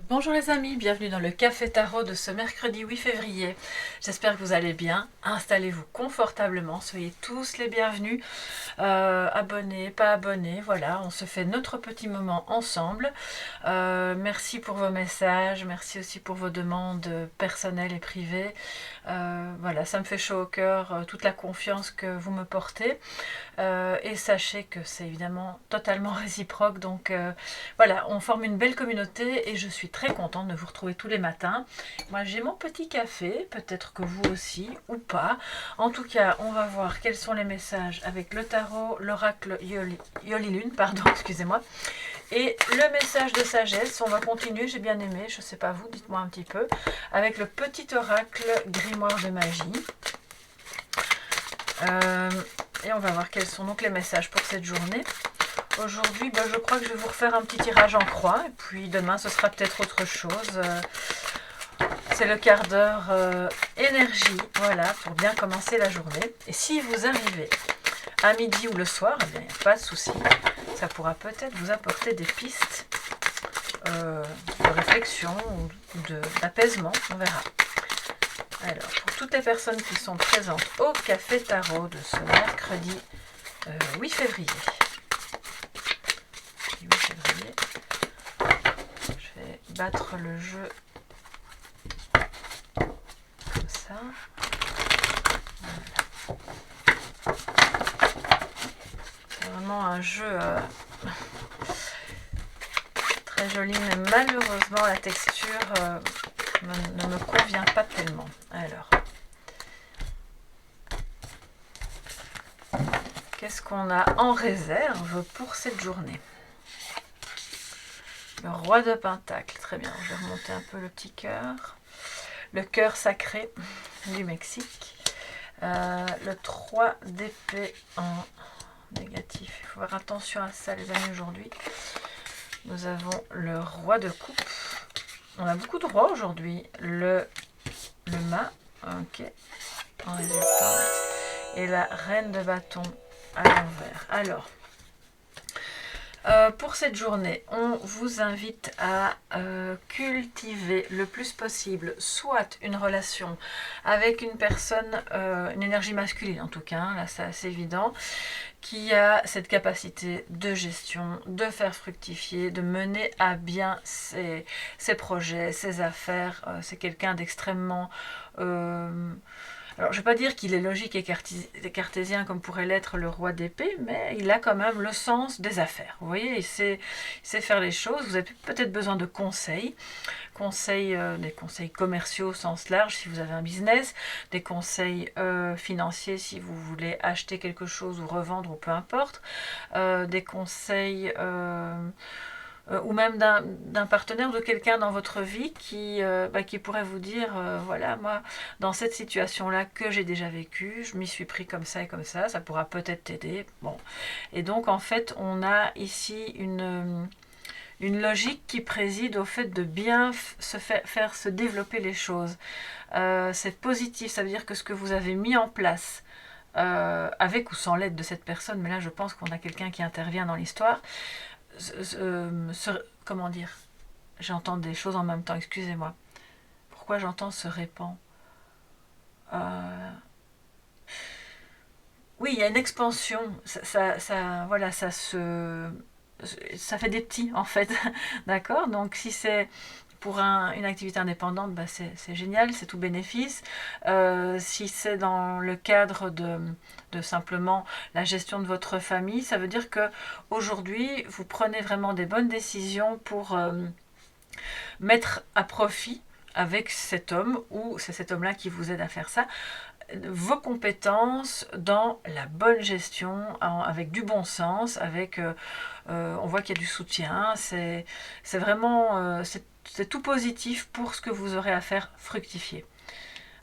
Bonjour les amis, bienvenue dans le Café Tarot de ce mercredi 8 février. J'espère que vous allez bien. Installez-vous confortablement, soyez tous les bienvenus. Abonnés, pas abonnés, voilà, on se fait notre petit moment ensemble. Merci pour vos messages, merci aussi pour vos demandes personnelles et privées. Voilà, ça me fait chaud au cœur, toute la confiance que vous me portez. Et sachez que c'est évidemment totalement réciproque, donc voilà, on forme une belle communauté et je suis très contente de vous retrouver tous les matins. Moi j'ai mon petit café, peut-être que vous aussi ou pas. En tout cas, on va voir quels sont les messages avec le tarot, l'oracle Yoli-Lune, pardon, excusez-moi. Et le message de sagesse, on va continuer, j'ai bien aimé, je sais pas vous, dites-moi un petit peu, avec le petit oracle grimoire de magie. Et on va voir quels sont donc les messages pour cette journée. Aujourd'hui, je crois que je vais vous refaire un petit tirage en croix. Et puis demain, ce sera peut-être autre chose. C'est le quart d'heure énergie, voilà, pour bien commencer la journée. Et si vous arrivez à midi ou le soir, eh bien, pas de souci. Ça pourra peut-être vous apporter des pistes de réflexion ou d'apaisement, on verra. Alors, pour toutes les personnes qui sont présentes au Café Tarot de ce mercredi 8 février. 8 février. Je vais battre le jeu comme ça. Voilà. C'est vraiment un jeu très joli, mais malheureusement la texture ne me convient pas tellement. Alors, qu'est-ce qu'on a en réserve pour cette journée? Le roi de Pentacle, très bien. Je vais remonter un peu le petit cœur. Le cœur sacré du Mexique. Le 3 d'épée en négatif. Il faut faire attention à ça les amis aujourd'hui. Nous avons le roi de coupe. On a beaucoup de rois aujourd'hui. Le mât, ok, en résultat. Et la reine de bâton à l'envers. Alors, pour cette journée, on vous invite à cultiver le plus possible soit une relation avec une personne, une énergie masculine en tout cas, hein, là c'est assez évident, qui a cette capacité de gestion, de faire fructifier, de mener à bien ses projets, ses affaires. C'est quelqu'un d'extrêmement... alors, je ne vais pas dire qu'il est logique et cartésien comme pourrait l'être le roi d'épée, mais il a quand même le sens des affaires. Vous voyez, il sait faire les choses. Vous avez peut-être besoin de conseils. Des conseils commerciaux au sens large si vous avez un business, des conseils financiers si vous voulez acheter quelque chose ou revendre ou peu importe, des conseils... ou même d'un partenaire ou de quelqu'un dans votre vie qui pourrait vous dire voilà, moi, dans cette situation-là que j'ai déjà vécue, je m'y suis pris comme ça et comme ça pourra peut-être t'aider. Bon. Et donc, en fait, on a ici une logique qui préside au fait de bien faire se développer les choses. C'est positif, ça veut dire que ce que vous avez mis en place, avec ou sans l'aide de cette personne, mais là, je pense qu'on a quelqu'un qui intervient dans l'histoire, comment dire, j'entends des choses en même temps, excusez-moi. Pourquoi j'entends se répand? Oui, il y a une expansion, voilà, ça fait des petits en fait, d'accord. Donc si c'est pour une activité indépendante, c'est génial, c'est tout bénéfice. Si c'est dans le cadre de simplement la gestion de votre famille, ça veut dire que aujourd'hui vous prenez vraiment des bonnes décisions pour mettre à profit avec cet homme, ou c'est cet homme-là qui vous aide à faire ça, vos compétences dans la bonne gestion, avec du bon sens, avec on voit qu'il y a du soutien, c'est vraiment c'est tout positif pour ce que vous aurez à faire fructifier.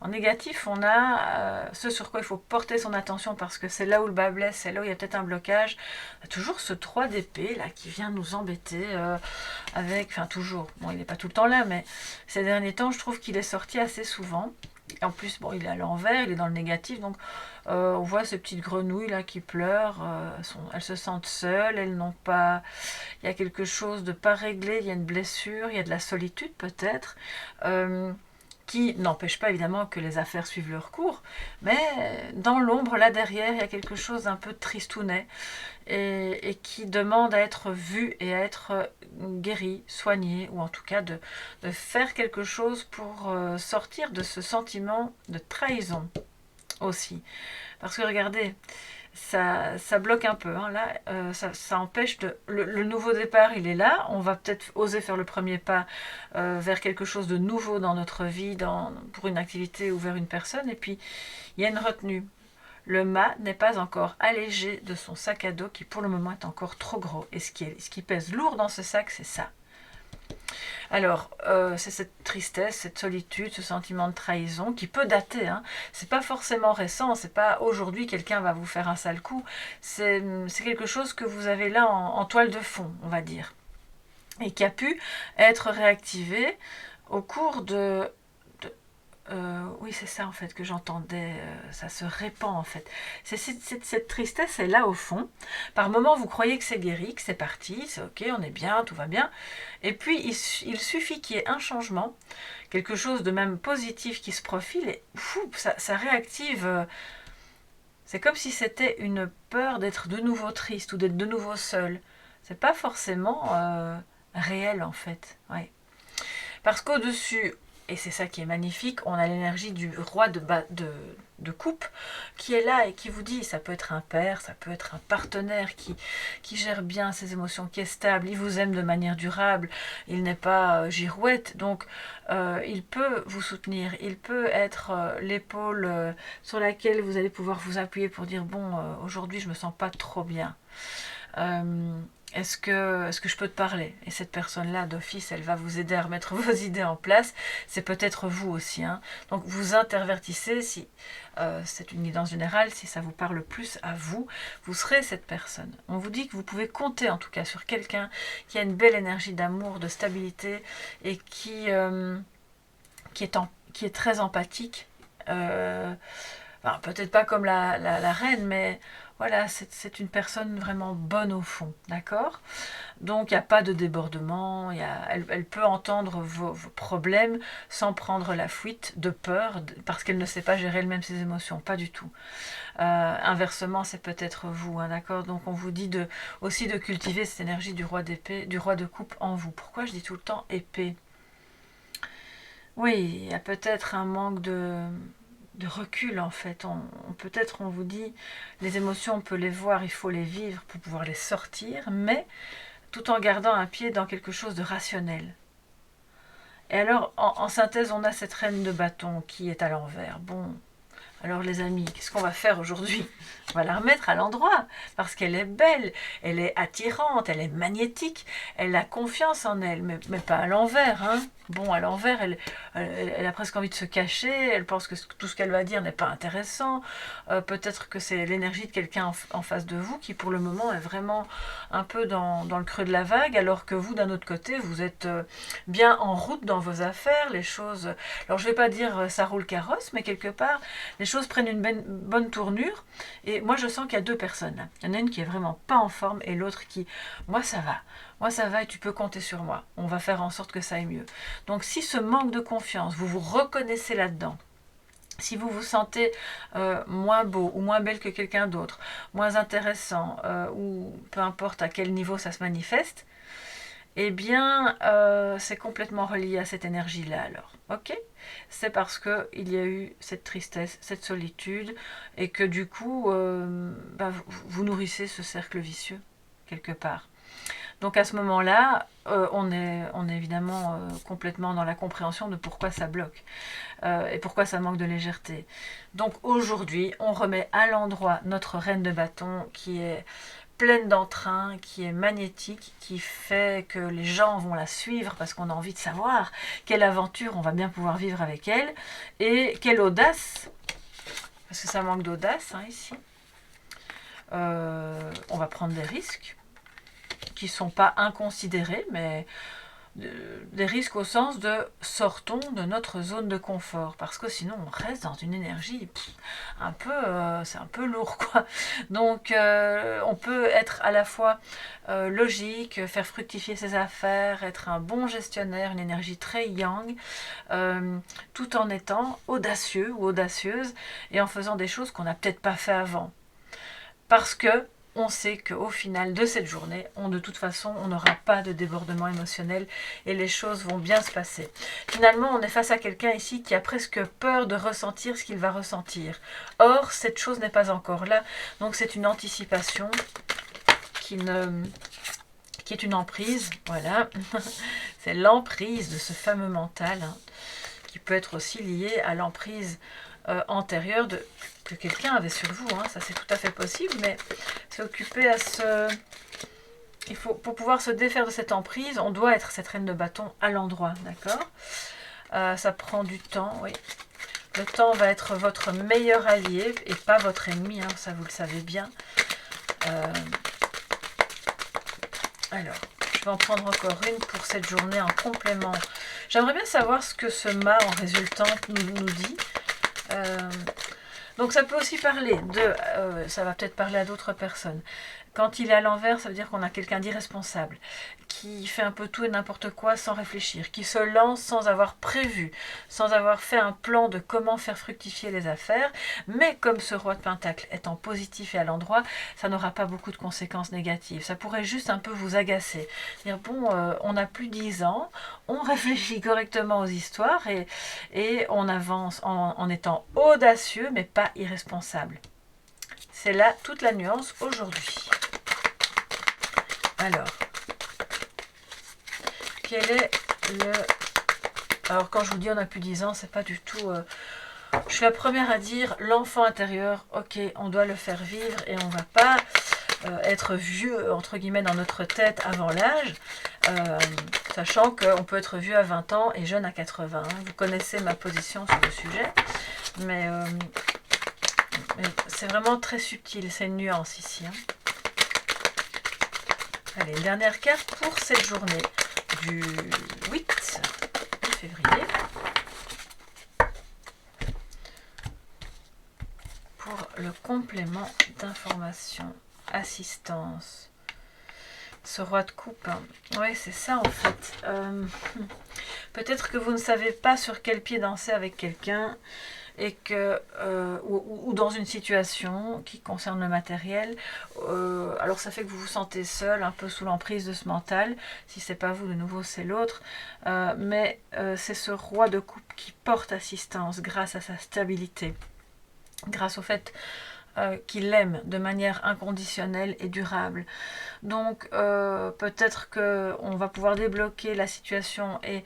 En négatif, on a ce sur quoi il faut porter son attention parce que c'est là où le bas blesse, c'est là où il y a peut-être un blocage. Toujours ce 3 d'épée là qui vient nous embêter avec, enfin toujours, bon il n'est pas tout le temps là, mais ces derniers temps je trouve qu'il est sorti assez souvent. En plus, bon, il est à l'envers, il est dans le négatif, donc on voit ces petites grenouilles là qui pleurent, elles se sentent seules, elles n'ont pas... Il y a quelque chose de pas réglé, il y a une blessure, il y a de la solitude peut-être, qui n'empêche pas évidemment que les affaires suivent leur cours, mais dans l'ombre, là derrière, il y a quelque chose d'un peu tristounet, et qui demande à être vu et à être guéri, soigné, ou en tout cas de faire quelque chose pour sortir de ce sentiment de trahison aussi. Parce que regardez, ça bloque un peu. Hein. Là, ça empêche de... Le nouveau départ, il est là. On va peut-être oser faire le premier pas vers quelque chose de nouveau dans notre vie, pour une activité ou vers une personne. Et puis, il y a une retenue. Le mât n'est pas encore allégé de son sac à dos qui pour le moment est encore trop gros. Et ce qui pèse lourd dans ce sac, c'est ça. Alors, c'est cette tristesse, cette solitude, ce sentiment de trahison qui peut dater. Hein. C'est pas forcément récent, c'est pas aujourd'hui quelqu'un va vous faire un sale coup. C'est quelque chose que vous avez là en toile de fond, on va dire. Et qui a pu être réactivé au cours oui, c'est ça en fait que j'entendais, ça se répand en fait. Cette tristesse est là au fond. Par moments, vous croyez que c'est guéri, que c'est parti, c'est ok, on est bien, tout va bien. Et puis, il suffit qu'il y ait un changement, quelque chose de même positif qui se profile, et ça réactive. C'est comme si c'était une peur d'être de nouveau triste ou d'être de nouveau seul. C'est pas forcément réel en fait. Ouais. Parce qu'au-dessus, et c'est ça qui est magnifique, on a l'énergie du roi de coupe qui est là et qui vous dit, ça peut être un père, ça peut être un partenaire qui gère bien ses émotions, qui est stable, il vous aime de manière durable, il n'est pas girouette, donc il peut vous soutenir, il peut être l'épaule sur laquelle vous allez pouvoir vous appuyer pour dire, bon, aujourd'hui je me sens pas trop bien. Est-ce que je peux te parler? Et cette personne-là, d'office, elle va vous aider à remettre vos idées en place. C'est peut-être vous aussi. Hein. Donc vous intervertissez, si c'est une guidance générale, si ça vous parle plus à vous, vous serez cette personne. On vous dit que vous pouvez compter en tout cas sur quelqu'un qui a une belle énergie d'amour, de stabilité et qui est très empathique. Enfin, peut-être pas comme la reine, mais voilà, c'est une personne vraiment bonne au fond, d'accord? Donc il n'y a pas de débordement, elle peut entendre vos problèmes sans prendre la fuite de peur, parce qu'elle ne sait pas gérer elle-même ses émotions, pas du tout. Inversement, c'est peut-être vous, hein, d'accord? Donc on vous dit aussi de cultiver cette énergie du roi d'épée, du roi de coupe en vous. Pourquoi je dis tout le temps épée? Oui, il y a peut-être un manque de recul en fait. Peut-être on vous dit, les émotions on peut les voir, il faut les vivre pour pouvoir les sortir, mais tout en gardant un pied dans quelque chose de rationnel. Et alors, en synthèse, on a cette reine de bâton qui est à l'envers. Bon, alors les amis, qu'est-ce qu'on va faire aujourd'hui? On va la remettre à l'endroit, parce qu'elle est belle, elle est attirante, elle est magnétique, elle a confiance en elle, mais pas à l'envers. Hein. Bon, à l'envers, elle a presque envie de se cacher, elle pense que tout ce qu'elle va dire n'est pas intéressant. Peut-être que c'est l'énergie de quelqu'un en face de vous qui, pour le moment, est vraiment un peu dans le creux de la vague, alors que vous, d'un autre côté, vous êtes bien en route dans vos affaires, les choses... Alors, je ne vais pas dire ça roule carrosse, mais quelque part, les choses prennent une bonne tournure, et moi, je sens qu'il y a deux personnes. Il y en a une qui est vraiment pas en forme, et l'autre qui... Moi, ça va. Moi, ça va et tu peux compter sur moi. On va faire en sorte que ça aille mieux. Donc, si ce manque de confiance, vous vous reconnaissez là-dedans, si vous vous sentez moins beau ou moins belle que quelqu'un d'autre, moins intéressant, ou peu importe à quel niveau ça se manifeste, eh bien, c'est complètement relié à cette énergie-là alors. Ok? C'est parce qu'il y a eu cette tristesse, cette solitude, et que du coup, vous nourrissez ce cercle vicieux, quelque part. Donc à ce moment-là, on est évidemment complètement dans la compréhension de pourquoi ça bloque et pourquoi ça manque de légèreté. Donc aujourd'hui, on remet à l'endroit notre reine de bâton qui est pleine d'entrain, qui est magnétique, qui fait que les gens vont la suivre parce qu'on a envie de savoir quelle aventure on va bien pouvoir vivre avec elle et quelle audace, parce que ça manque d'audace hein, ici. On va prendre des risques qui ne sont pas inconsidérés, mais des risques au sens de sortons de notre zone de confort, parce que sinon on reste dans une énergie un peu, c'est un peu lourd quoi. Donc on peut être à la fois logique, faire fructifier ses affaires, être un bon gestionnaire, une énergie très yang, tout en étant audacieux ou audacieuse et en faisant des choses qu'on n'a peut-être pas fait avant. Parce que on sait qu'au final de cette journée, de toute façon, on n'aura pas de débordement émotionnel et les choses vont bien se passer. Finalement, on est face à quelqu'un ici qui a presque peur de ressentir ce qu'il va ressentir. Or, cette chose n'est pas encore là, donc c'est une anticipation qui est une emprise, voilà. C'est l'emprise de ce fameux mental, hein, qui peut être aussi lié à l'emprise antérieure que quelqu'un avait sur vous, hein. Ça c'est tout à fait possible, mais c'est occupé à il faut, pour pouvoir se défaire de cette emprise, on doit être cette reine de bâton à l'endroit, d'accord. Ça prend du temps, oui. Le temps va être votre meilleur allié et pas votre ennemi, hein, ça vous le savez bien. Alors, je vais en prendre encore une pour cette journée en complément. J'aimerais bien savoir ce que ce mât en résultante nous dit. Donc ça peut aussi parler ça va peut-être parler à d'autres personnes. Quand il est à l'envers, ça veut dire qu'on a quelqu'un d'irresponsable, qui fait un peu tout et n'importe quoi sans réfléchir, qui se lance sans avoir prévu, sans avoir fait un plan de comment faire fructifier les affaires. Mais comme ce roi de Pentacle est en positif et à l'endroit, ça n'aura pas beaucoup de conséquences négatives. Ça pourrait juste un peu vous agacer. Dire bon, on a plus 10 ans, on réfléchit correctement aux histoires et on avance en étant audacieux mais pas irresponsable. C'est là toute la nuance aujourd'hui. Alors, quel est le... Alors quand je vous dis on a plus 10 ans, c'est pas du tout... Je suis la première à dire l'enfant intérieur, ok, on doit le faire vivre et on va pas être vieux, entre guillemets, dans notre tête avant l'âge, sachant qu'on peut être vieux à 20 ans et jeune à 80. Hein. Vous connaissez ma position sur le sujet, mais c'est vraiment très subtil, c'est une nuance ici. Hein. Allez, une dernière carte pour cette journée du 8 février. Pour le complément d'information, assistance. Ce roi de coupe, hein. Oui, c'est ça en fait. Peut-être que vous ne savez pas sur quel pied danser avec quelqu'un et que ou dans une situation qui concerne le matériel, alors ça fait que vous vous sentez seul, un peu sous l'emprise de ce mental. Si c'est pas vous, de nouveau c'est l'autre, mais c'est ce roi de coupe qui porte assistance grâce à sa stabilité, grâce au fait qu'il l'aime de manière inconditionnelle et durable. Donc peut-être qu'on va pouvoir débloquer la situation et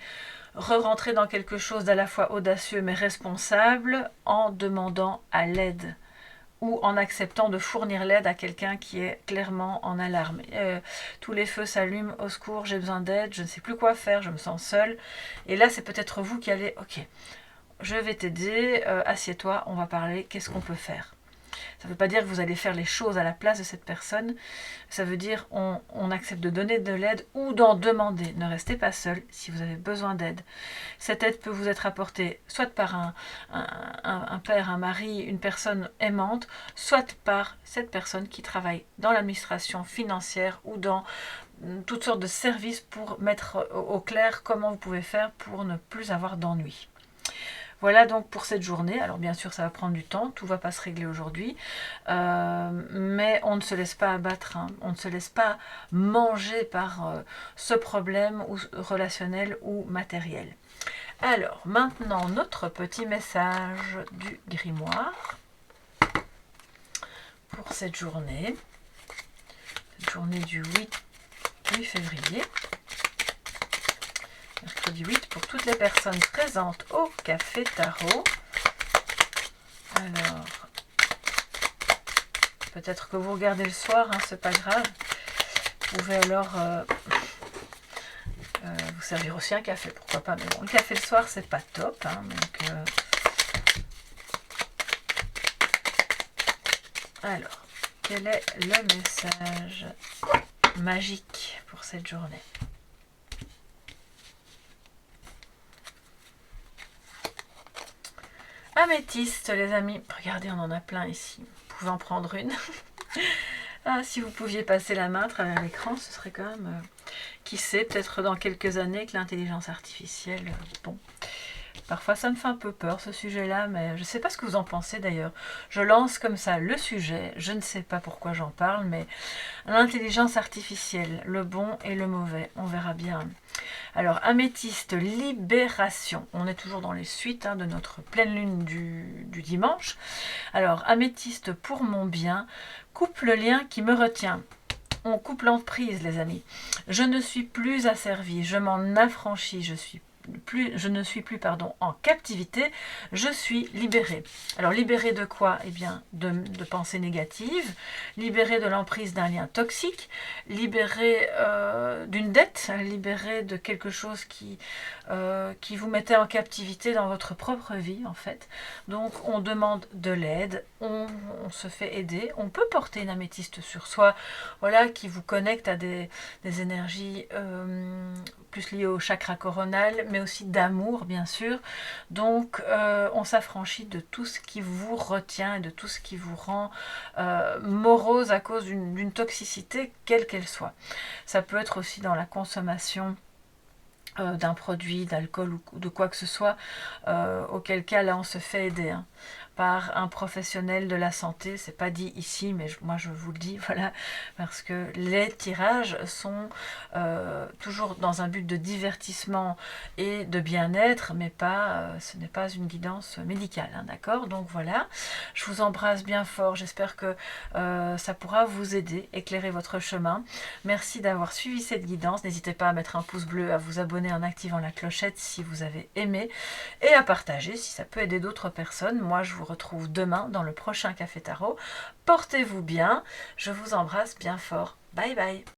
re-rentrer dans quelque chose d'à la fois audacieux mais responsable en demandant à l'aide ou en acceptant de fournir l'aide à quelqu'un qui est clairement en alarme. Tous les feux s'allument, au secours, j'ai besoin d'aide, je ne sais plus quoi faire, je me sens seule. Et là, c'est peut-être vous qui allez, ok, je vais t'aider, assieds-toi, on va parler, qu'est-ce qu'on peut faire ? Ça ne veut pas dire que vous allez faire les choses à la place de cette personne. Ça veut dire on accepte de donner de l'aide ou d'en demander. Ne restez pas seul si vous avez besoin d'aide. Cette aide peut vous être apportée soit par un père, un mari, une personne aimante, soit par cette personne qui travaille dans l'administration financière ou dans toutes sortes de services pour mettre au clair comment vous pouvez faire pour ne plus avoir d'ennui. Voilà donc pour cette journée. Alors bien sûr ça va prendre du temps, tout ne va pas se régler aujourd'hui, mais on ne se laisse pas abattre, hein. On ne se laisse pas manger par ce problème ou relationnel ou matériel. Alors maintenant notre petit message du grimoire pour cette journée du 8 février. Mercredi 8 pour toutes les personnes présentes au Café Tarot. Alors, peut-être que vous regardez le soir, hein, c'est pas grave. Vous pouvez alors vous servir aussi un café, pourquoi pas. Mais bon, le café le soir, c'est pas top. Hein, donc, alors, quel est le message magique pour cette journée ? Améthyste, les amis. Regardez, on en a plein ici. Vous pouvez en prendre une. Ah, si vous pouviez passer la main à travers l'écran, ce serait quand même... qui sait, peut-être dans quelques années que l'intelligence artificielle... bon... Parfois ça me fait un peu peur ce sujet-là, mais je ne sais pas ce que vous en pensez d'ailleurs. Je lance comme ça le sujet, je ne sais pas pourquoi j'en parle, mais l'intelligence artificielle, le bon et le mauvais, on verra bien. Alors, améthyste, libération. On est toujours dans les suites de notre pleine lune du dimanche. Alors, améthyste pour mon bien, coupe le lien qui me retient. On coupe l'emprise, les amis. Je ne suis plus asservie, je m'en affranchis, je ne suis plus en captivité, je suis libérée. Alors libérée de quoi? Eh bien de pensées négatives, libérée de l'emprise d'un lien toxique, libérée d'une dette, libérée de quelque chose qui vous mettait en captivité dans votre propre vie en fait. Donc on demande de l'aide, on se fait aider, on peut porter une améthyste sur soi, voilà, qui vous connecte à des énergies plus liées au chakra coronal, mais aussi d'amour bien sûr. Donc on s'affranchit de tout ce qui vous retient et de tout ce qui vous rend morose à cause d'une toxicité quelle qu'elle soit. Ça peut être aussi dans la consommation d'un produit, d'alcool ou de quoi que ce soit, auquel cas là on se fait aider par un professionnel de la santé. C'est pas dit ici, mais moi je vous le dis, voilà, parce que les tirages sont toujours dans un but de divertissement et de bien-être, mais pas, ce n'est pas une guidance médicale, d'accord? Donc voilà, je vous embrasse bien fort, j'espère que ça pourra vous aider, éclairer votre chemin. Merci d'avoir suivi cette guidance, n'hésitez pas à mettre un pouce bleu, à vous abonner en activant la clochette si vous avez aimé, et à partager si ça peut aider d'autres personnes. Moi je vous retrouve demain dans le prochain Café Tarot. Portez-vous bien, je vous embrasse bien fort. Bye bye.